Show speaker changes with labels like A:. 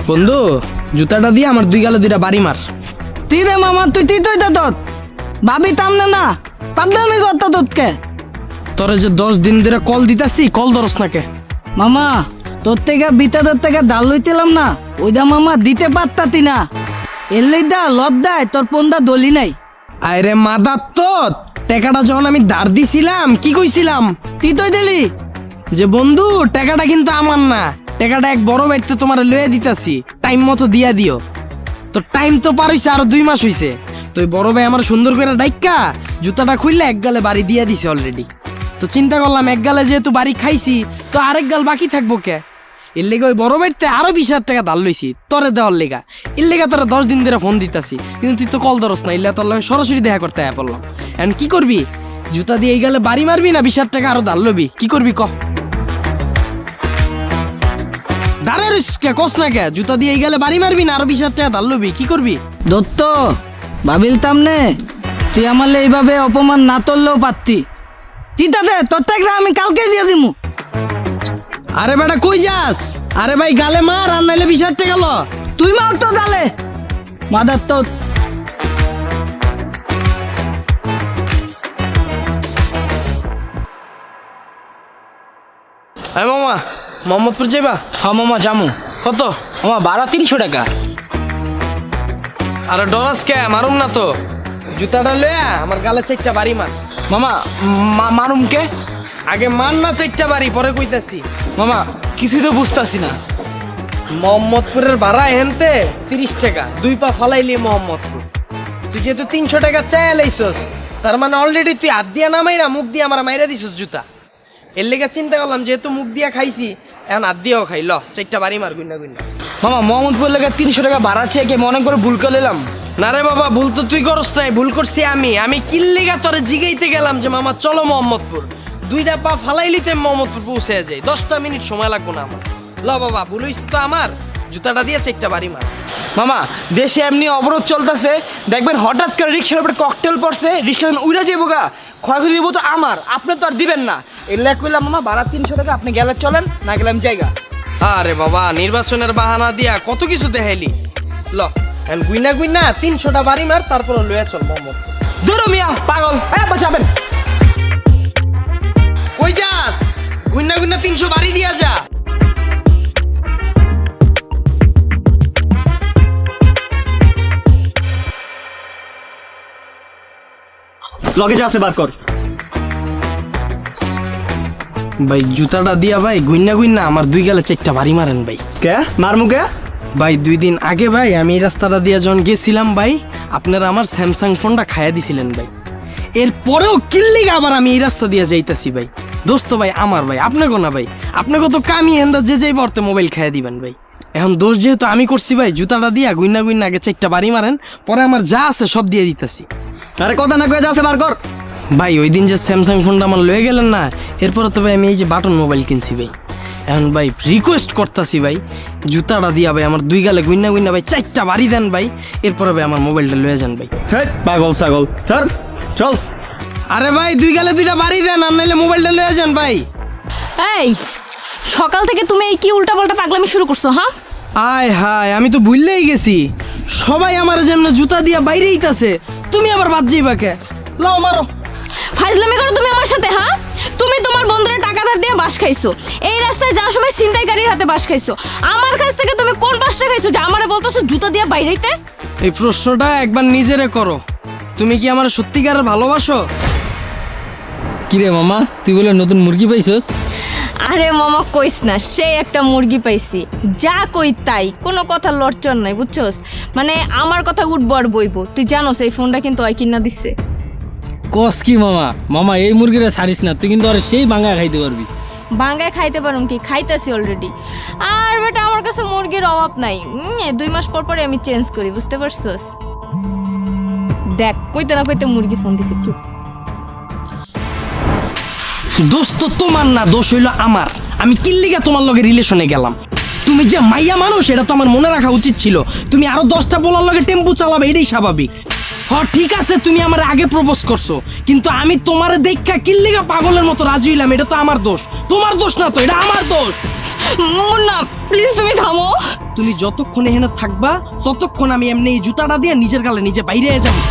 A: বন্ধু জুতাটা দিয়ে আমার দুই গালে দুইটা বাড়ি মার।
B: তুই রে মামা তুই তুই তো তোর ভাবি তামনে না পাগলামি করতো তোকে।
A: তোরে যে 10 দিন ধরে কল দিতাছি কল ধরস না কে?
B: মামা তোর থেকে বিতাদের থেকে ডাল লইতেলাম না ওইটা মামা দিতে পারতাতি না এলেই দা লদ্দায় তোর পন্দা দলি নাই।
A: আরে মাদার তো টাকাটা যখন আমি ধার দিছিলাম কি কইছিলাম?
B: তুই তুই দিলি
A: যে বন্ধু টাকাটা কিন্তু আমার না, টাকাটা এক বড় বাড়িতে তোমার লয়ে দিতাছি, টাইম মতো দিয়া দিও। তো টাইম তো পার হইছে আরো 2 মাস হইছে। তো ওই বড় ভাই আমার সুন্দর করে ডাইক্কা জুতাটা খুললে এক গালে বাড়ি দিয়া দিছে অলরেডি। তো চিন্তা করলাম এক গালে যেহেতু বাড়ি খাইছি তো আরেক গাল বাকি থাকবো কে? এর লেগে ওই বড় বাড়িতে আরো 20,000 টাকা ধার লইছি তোরে দেওয়ার লেগা। এর লেগা তোরা 10 দিন ধরে ফোন দিতাছি কিন্তু তুই তো কল ধরস না। এর তোর লাগে সরাসরি দেখা করতে আয়া পড়লাম। এখন কি করবি? জুতা দিয়ে এই গালে বাড়ি মারবি না 20,000 টাকা আরো ধার লবি? কি করবি ক? দাঁড়া রইস কে? কস না কে? জুতা দিয়ে এই গালে বাড়ি মারবি না আরো 20,000 টাকা ধার লবি? কি করবি?
B: দত্ত ভাবিলতাম নে তুই আমার এইভাবে অপমান না করলেও পারতি। তিতাতে তোর থেকে আমি কালকে দিয়ে দিমু।
A: আরে বেটা কই যাস? আরে ভাই গালে মার আর নাইলে 20,000 টাকা ল।
B: তুই মার তো জালে মাদার তো
A: আরে মামা মোহাম্মদপুর যাইবা?
C: হ্যাঁ মামা জামু।
A: কত?
C: মামা ভাড়া 300 টাকা।
A: আরে ডরাস কে? মারুম না তো। জুতাটা লয়া আমার গালে 4টা বাড়ি মার।
C: মামা মারুম কে?
A: আগে মার না 4টা বাড়ি পরে কইতাছি।
C: মামা কিছুই তো বুঝতাছি না।
A: মোহাম্মদপুরের ভাড়া হেনতে 30 টাকা, 2 পা ফালাইলি মোহাম্মদপুর। তুই যেহেতু 300 টাকা চাই লাইছস তার মানে অলরেডি তুই হাত দিয়া না মাইরা মুখ দিয়া আমার মাইরা দিছস জুতা। এর লেগে চিন্তা করলাম যেহেতু মুখ দিয়া খাইছি এখন হাত দিয়েও খাই, ল 4টা বাড়ি মার গুন্না গুন্না।
C: মামা মোহাম্মদপুর লেগে 300 টাকা ভাড়া চেয়ে কে মনে করে ভুল করে নিলাম।
A: না রে বাবা ভুল তো তুই করস নাই, ভুল করছি আমি কিল্লিগা তোরে জিগাইতে গেলাম যে মামা চলো মোহাম্মদপুর। 2টা পা ফালাইলি তো মোহাম্মদপুর পৌঁছে যাই, 10টা মিনিট সময় লাগবো না আমার। ল বাবা ভুল হইছে তো আমার, জুতাটা দিয়ে 4টা বাড়ি মার।
C: মামা দেশে এমনি অবরোধ চলতেছে, দেখবেন হঠাৎ করে রিক্সার উপরে ককটেল পড়ছে, রিক্সা উড়ে যাবো গা, ক্ষয়ক্ষতি দিব তো আমার, আপনি তো আর দিবেন না। এগুলা কইলাম মামা ভাড়া 300 টাকা, আপনি গেলে চলেন না গেলাম জায়গা।
A: আরে বাবা নির্বাচনের বাহানা দিয়া কত কিছু দেখাইলি। ল এখন গুইনা গুইনা 300টা বাড়ি মার তারপর লইয়া চল মোহাম্মদপুর।
C: দূর মিয়া পাগল, হ্যাঁ বাঁচাবেন।
A: কই যাস? গুইনা গুইনা 300 বাড়ি দিয়া যা।
D: লগে যা আছে বার কর।
A: ভাই জুতাটা দিয়া ভাই গুইনা গুইনা আমার 2 গালে 4টা বাড়ি মারেন ভাই।
D: কে মারমু কে?
A: ভাই 2 দিন আগে ভাই আমি এই রাস্তাটা দিয়ে যখন গেছিলাম ভাই আপনারা আমার স্যামসাং ফোনটা খাইয়া দিছিলেন ভাই। এরপরেও কিল্লিগা আবার আমি এই রাস্তা দিয়ে যাইতাছি ভাই। দোস্ত ভাই আমার ভাই আপনাকে না ভাই, আপনাকে তো কামি এন্দা যে যাই বর্তে মোবাইল খাইয়া দিবেন ভাই। এখন দোষ যেহেতু আমি করছি ভাই জুতাটা দিয়া গুইনা গুইনা আগে 4টা বাড়ি মারেন, পরে আমার যা আছে সব দিয়ে দিতাছি।
D: আরে কথা না কয়ে যা আছে বার কর।
A: ভাই ওই দিন যে স্যামসাং ফোনটা আমার লয়ে গেলেন না, এরপরে তো ভাই আমি এই যে বাটন মোবাইল কিনছি ভাই। এখন ভাই রিকোয়েস্ট করতাছি ভাই জুতাটা দিয়া ভাই আমার 2 গালে গুইনা গুইনা ভাই 4টা বাড়ি দেন ভাই, এরপরে ভাই আমার মোবাইলটা লয়ে যান ভাই।
D: হেই পাগল ছাগল ধর চল।
A: আরে ভাই 2 গালে 2টা বাড়ি দেন আর নাইলে মোবাইলটা লয়ে যান ভাই।
E: এই সকাল থেকে তুমি এই কি উল্টাপাল্টা পাগলামি শুরু করছো? হ্যাঁ
A: আয় হায় আমি তো ভুললেই গেছি, সবাই আমার যেমন জুতা দিয়া বাইরে আইতাছে তুমি আবার বাদ যাইবা কে? লাও মারো।
E: ফাজলামি করো তুমি আমার সাথে? হ্যাঁ তুমি তোমার বন্ধুরা টাকা ধার দিয়ে বাস খাইছো, এই রাস্তায় যাওয়ার সময় ছিনতাইকারীর হাতে বাস খাইছো, আমার কাছ থেকে তুমি কোন বাসটা খাইছো যে আমারে বলতেছো জুতা দিয়ে বাইরেইতে?
A: এই প্রশ্নটা একবার নিজেরে করো, তুমি কি আমার সত্যিকারের ভালোবাসো?
C: কিরে মামা তুই বলে নতুন মুরগি পাইছস?
E: আরে মামা কইস না, সেই একটা মুরগি পাইছি, যা কই তাই, কোনো কথা লড়চর নাই বুঝছস। মানে আমার কথা উঠবো আর বইবো। তুই জানোস এই ফোনটা কিন্তু ওই কিনা দিচ্ছে।
C: কস কি মামা? মামা এই মুরগিটা ছাড়িস না, তুই কিন্তু আর সেই ভাঙা খাইতে পারবি।
E: বাঙ্গায় খাইতে পারুম কি, খাইতেছি অলরেডি। আর বেটা আমার কাছে মুরগির অভাব নাই, 2 মাস পর পরে আমি চেঞ্জ করি, বুঝতে পারছস? দেখ কইতে না কইতে মুরগি ফোন দিছে, চুপ।
A: দোষ তো তোমার না, দোষ হইলো আমার। আমি কিল্লিগা তোমার লগে রিলেশনে গেলাম, তুমি যে মাইয়া মানুষ এটা তো আমার মনে রাখা উচিত ছিল। তুমি আরো 10টা বলার লগে টেম্পু চালাবে এটাই স্বাভাবিক। হ্যাঁ ঠিক আছে তুমি আমার আগে প্রপোজ করছো, কিন্তু আমি তোমারে দেখা কিল্লিগা পাগলের মতো রাজি হইলাম, এটা তো আমার দোষ, তোমার দোষ না তো, এটা আমার দোষ।
E: মুন্না প্লিজ তুমি থামো।
A: তুমি যতক্ষণ এখানে থাকবা ততক্ষণ আমি এমনি এই জুতাটা দিয়ে নিজের গালে নিজে বাইরে যাবো।